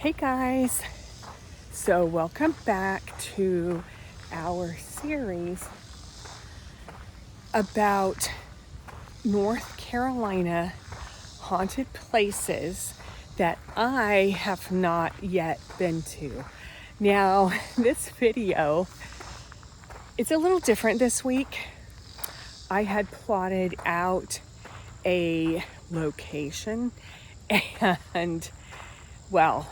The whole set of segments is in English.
Hey guys, so welcome back to our series about North Carolina haunted places that I have not yet been to. Now, this video, it's a little different this week. I had plotted out a location and, well,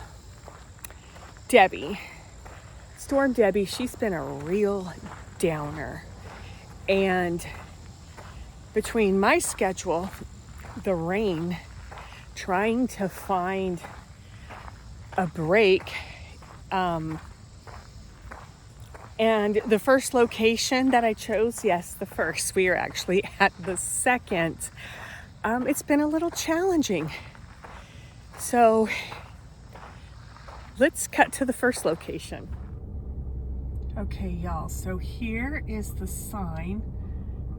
Storm Debbie, she's been a real downer. And between my schedule, the rain, trying to find a break, and the first location that I chose, yes, the first, we are actually at the second. It's been a little challenging. So let's cut to the first location. Okay, y'all, so here is the sign.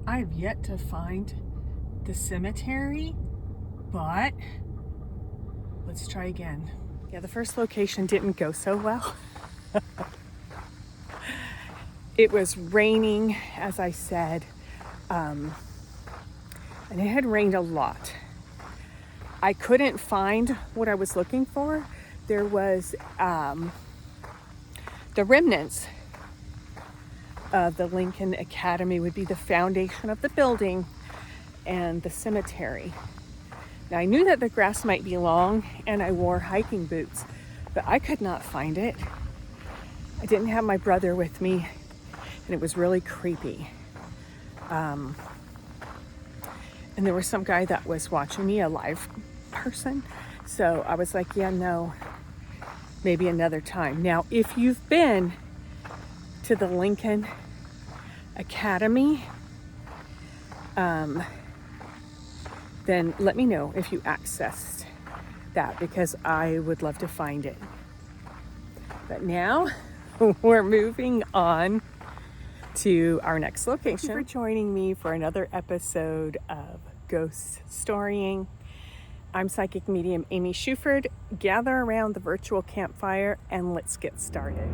I've yet to find the cemetery, but let's try again. Yeah, the first location didn't go so well. It was raining, as I said, and it had rained a lot. I couldn't find what I was looking for. There was the remnants of the Lincoln Academy would be the foundation of the building and the cemetery. Now I knew that the grass might be long and I wore hiking boots, but I could not find it. I didn't have my brother with me and it was really creepy. And there was some guy that was watching me, a live person. So I was like, yeah, no, maybe another time. Now, if you've been to the Lincoln Academy, then let me know if you accessed that because I would love to find it. But now we're moving on to our next location. Thank you for joining me for another episode of Ghost Storying. I'm psychic medium Amy Shuford. Gather around the virtual campfire and let's get started.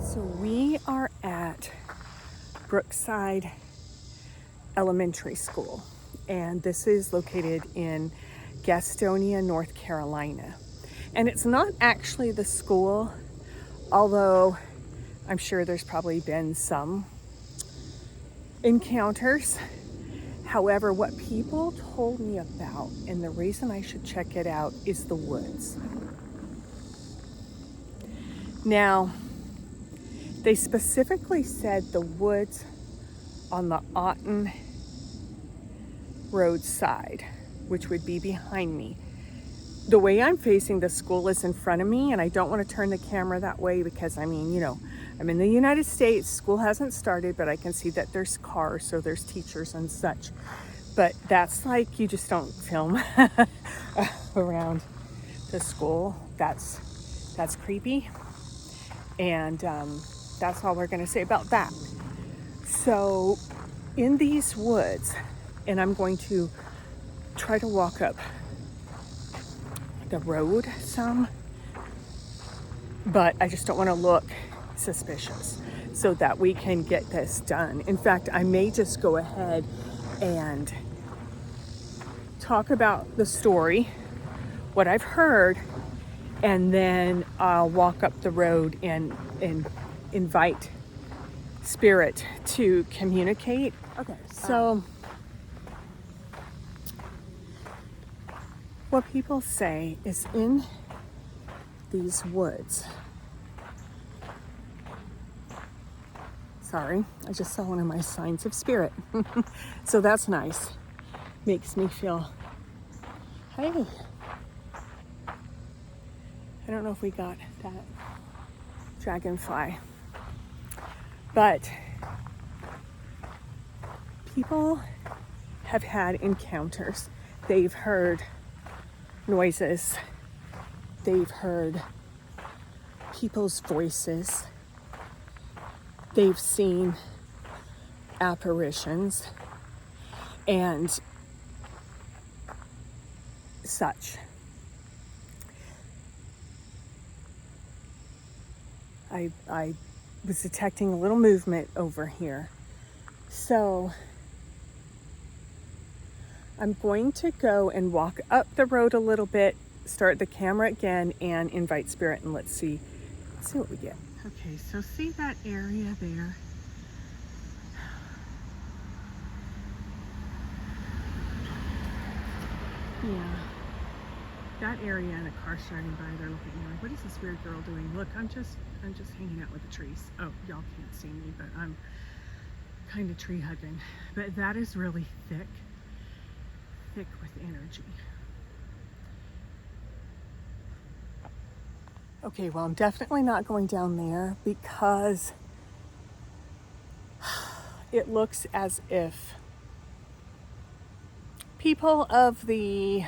So we are at Brookside Elementary School, and this is located in Gastonia, North Carolina. And it's not actually the school, although I'm sure there's probably been some encounters. However, what people told me about, and the reason I should check it out, is the woods. Now, they specifically said the woods on the Otten Road side, which would be behind me. The way I'm facing the school is in front of me, and I don't want to turn the camera that way because, I mean, you know, I'm in the United States, school hasn't started, but I can see that there's cars, so there's teachers and such. But that's like, you just don't film around the school. That's creepy. And that's all we're gonna say about that. So in these woods, and I'm going to try to walk up the road some, but I just don't want to look suspicious so that we can get this done. In fact, I may just go ahead and talk about the story, what I've heard, and then I'll walk up the road and invite spirit to communicate. Okay, so what people say is in these woods. Sorry, I just saw one of my signs of spirit. So that's nice. Makes me feel, hey. I don't know if we got that dragonfly. But people have had encounters. They've heard noises. They've heard people's voices. They've seen apparitions and such. I was detecting a little movement over here. So I'm going to go and walk up the road a little bit, start the camera again, and invite spirit, and let's see what we get. Okay, so see that area there? Yeah. That area, and a car starting by, they're looking at me like, what is this weird girl doing? Look, I'm just hanging out with the trees. Oh, y'all can't see me, but I'm kind of tree hugging. But that is really thick with energy. Okay, well, I'm definitely not going down there because it looks as if people of the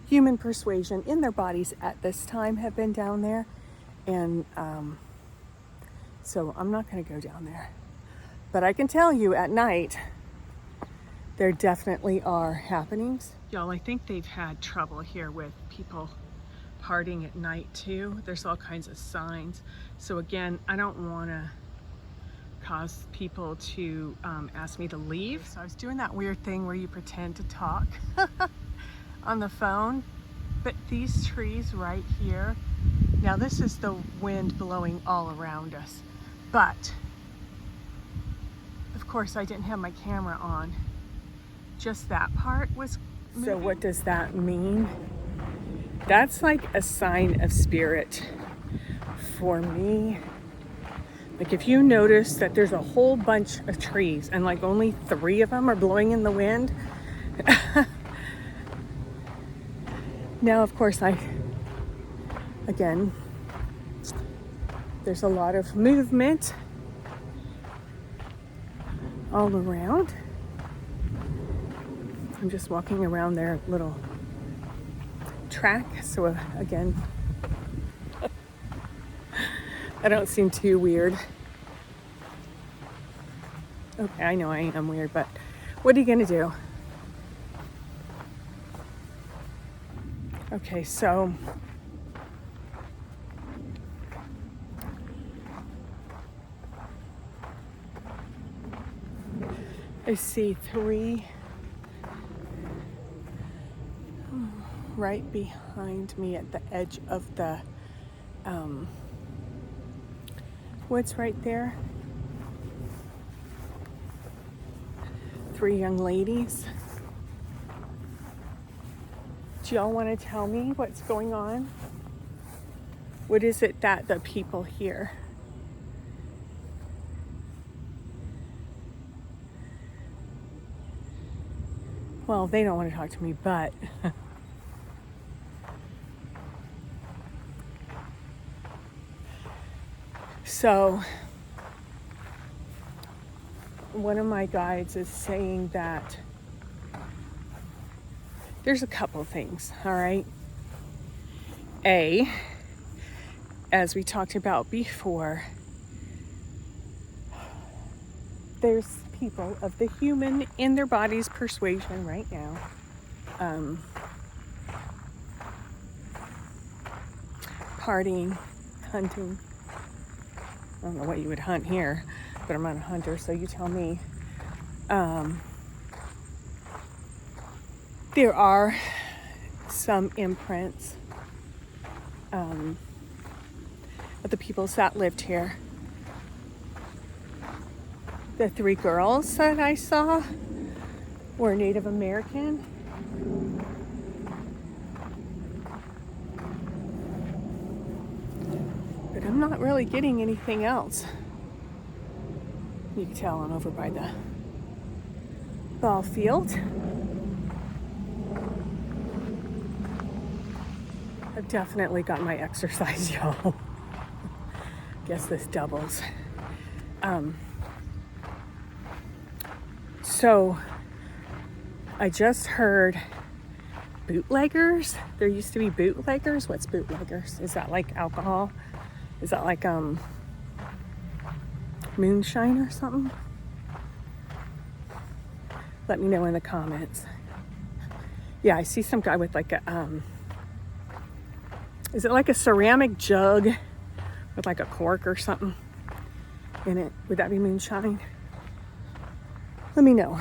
human persuasion in their bodies at this time have been down there, and so I'm not going to go down there. But I can tell you at night there definitely are happenings. Y'all, I think they've had trouble here with people partying at night too. There's all kinds of signs. So again, I don't want to cause people to ask me to leave. So I was doing that weird thing where you pretend to talk on the phone, but these trees right here, now this is the wind blowing all around us, but of course I didn't have my camera on. Just that part was moving. So what does that mean? That's like a sign of spirit for me. Like if you notice that there's a whole bunch of trees and like only 3 of them are blowing in the wind. Now, of course, again, there's a lot of movement all around. I'm just walking around their little track. So again, I don't seem too weird. Okay, I know I am weird, but what are you gonna do? Okay, so I see 3 right behind me at the edge of the woods right there. 3 young ladies. Do y'all want to tell me what's going on? What is it that the people hear? Well, they don't want to talk to me, but so one of my guides is saying that there's a couple things, all right? A, as we talked about before, there's people of the human in their bodies persuasion right now. Partying, hunting. I don't know what you would hunt here, but I'm not a hunter, so you tell me. There are some imprints of the peoples that lived here. The 3 girls that I saw were Native American. But I'm not really getting anything else. You can tell I'm over by the ball field. I've definitely got my exercise, y'all. Guess this doubles. So I just heard bootleggers. There used to be bootleggers. What's bootleggers? Is that like alcohol? Is that like moonshine or something? Let me know in the comments. Yeah, I see some guy with like a, is it like a ceramic jug with like a cork or something in it? Would that be moonshine? Let me know.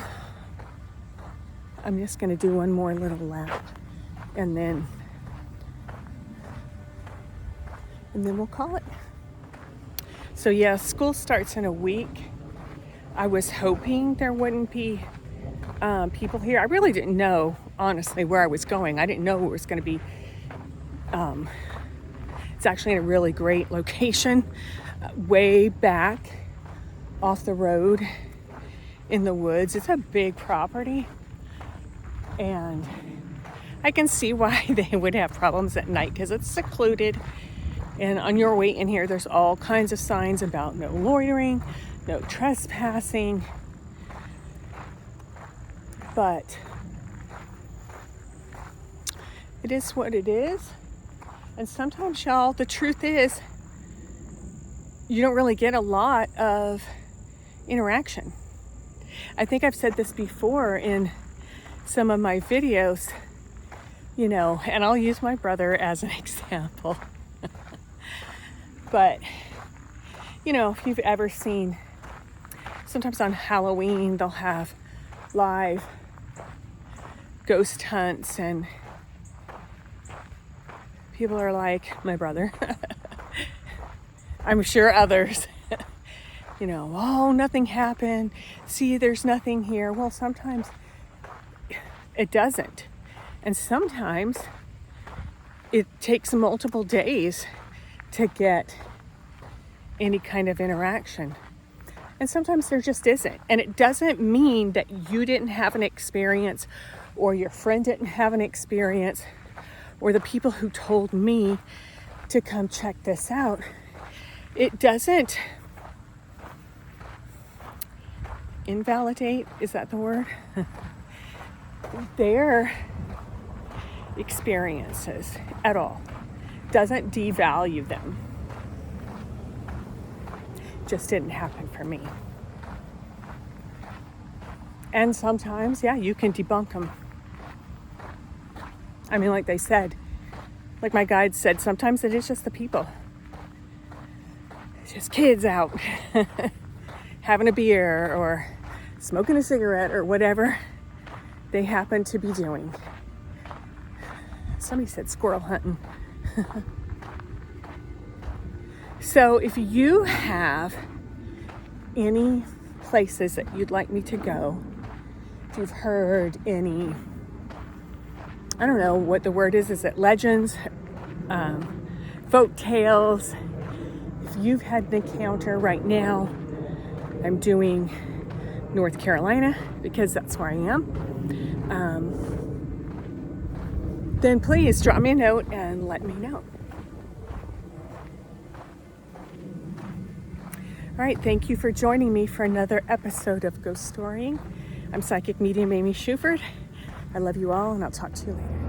I'm just gonna do one more little lap and then we'll call it. So yeah, school starts in a week. I was hoping there wouldn't be people here. I really didn't know, honestly, where I was going. I didn't know it was going to be. It's actually in a really great location, way back off the road in the woods. It's a big property, and I can see why they would have problems at night because it's secluded. And on your way in here, there's all kinds of signs about no loitering, no trespassing. But it is what it is. And sometimes, y'all, the truth is you don't really get a lot of interaction. I think I've said this before in some of my videos, you know, and I'll use my brother as an example. But, you know, if you've ever seen, sometimes on Halloween, they'll have live ghost hunts, and people are like, my brother, I'm sure others, you know, oh, nothing happened. See, there's nothing here. Well, sometimes it doesn't. And sometimes it takes multiple days to get any kind of interaction. And sometimes there just isn't. And it doesn't mean that you didn't have an experience or your friend didn't have an experience or the people who told me to come check this out. It doesn't invalidate, is that the word? Their experiences at all. Doesn't devalue them. Just didn't happen for me. And sometimes, yeah, you can debunk them. I mean, like they said, like my guide said, sometimes it is just the people. It's just kids out having a beer or smoking a cigarette or whatever they happen to be doing. Somebody said squirrel hunting. So if you have any places that you'd like me to go, if you've heard any, I don't know what the word is it legends, folk tales, if you've had an encounter right now, I'm doing North Carolina because that's where I am, then please drop me a note and let me know. All right, thank you for joining me for another episode of Ghost Storying. I'm Psychic Medium Amy Shuford. I love you all, and I'll talk to you later.